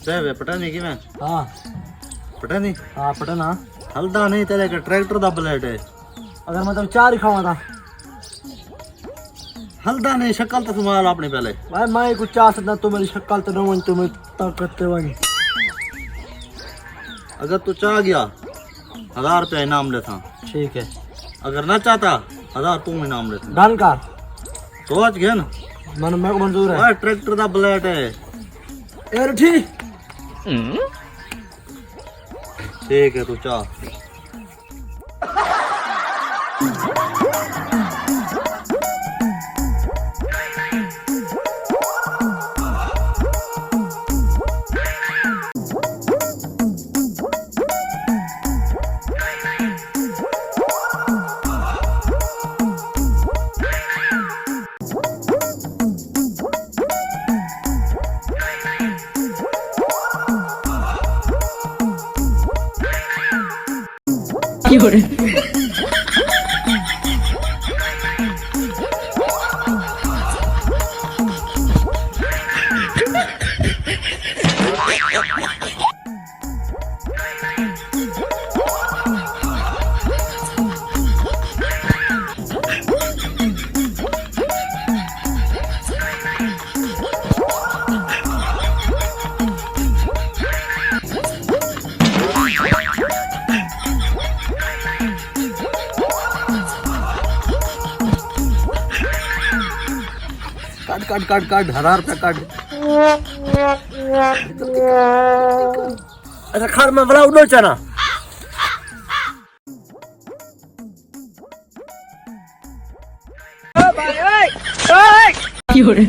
साहब पता नहीं कि मैं हाँ पता नहीं हाँ पता ना। हल्दा नहीं तेरे का ट्रैक्टर दा ब्लेड है। अगर मतलब चार ही खावा था हल्दा नहीं शक्ल तो संभाल अपनी पहले। भाई मैं कुछ चाह सकता तो मेरी शक्ल तो न तुम्हें ताकत वाली। अगर तू चाह गया 1000 रुपया इनाम लेता। ठीक है अगर ना चाहता 1000 तू इनाम लेता। डन का सोच गया ना मन में मंजूर है। भाई ट्रैक्टर दा ब्लेड है यार ठीक ठीक है तू चाह। काट काट काट 1000 रुपया काट। अच्छा खार में बड़ा उड़ो चना भाई ओए ओए